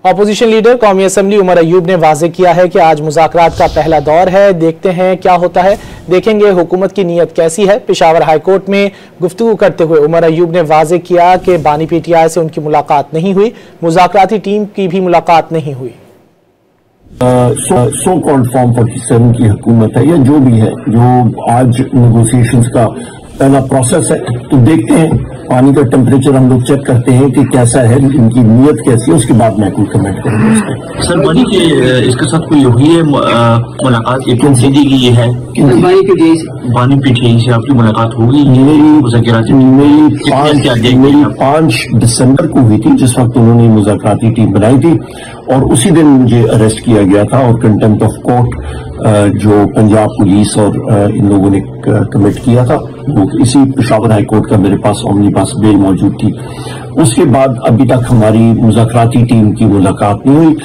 Opposition leader قومی assembly Omar Ayub نے واضح کیا ہے کہ آج مذاکرات کا پہلا دور ہے، دیکھتے ہیں کیا ہوتا ہے، دیکھیں گے حکومت کی نیت کیسی ہے۔ پشاور ہائی کورٹ میں گفتگو کرتے ہوئے عمر ایوب نے واضح کیا کہ بانی پی ٹی آئی سے ان کی ملاقات نہیں ہوئی، مذاکراتی ٹیم کی بھی ملاقات نہیں ہوئی۔ سو کالڈ فارم 47 کی حکومت ہے یا جو بھی ہے، جو آج نیگوسیشنز کا پہلا پروسیس ہے، تو دیکھتے ہیں پانی کا ٹمپریچر ہم لوگ چیک کرتے ہیں کہ کیسا ہے، ان کی نیت کیسی ہے، اس کے بعد میں کوئی کمنٹ کروں گا اس پہ۔ سر بانی کے اس کے ساتھ کوئی ہوئی ہے ملاقات؟ سیدھی کی یہ ہے بانی پی ٹی آئی سے آپ کی ملاقات ہوگی؟ میری 5 دسمبر کو ہوئی تھی، جس وقت انہوں نے مذاکراتی ٹیم بنائی تھی، اور اسی دن مجھے اریسٹ کیا گیا تھا اور کنٹمپٹ آف کورٹ جو پنجاب پولیس اور ان لوگوں نے کمٹ کیا تھا، اسی پشاور ہائی کورٹ کا میرے پاس اومنی پاس بیل موجود تھی۔ اس کے بعد ابھی تک ہماری مذاکراتی ٹیم کی ملاقات نہیں ہوئی۔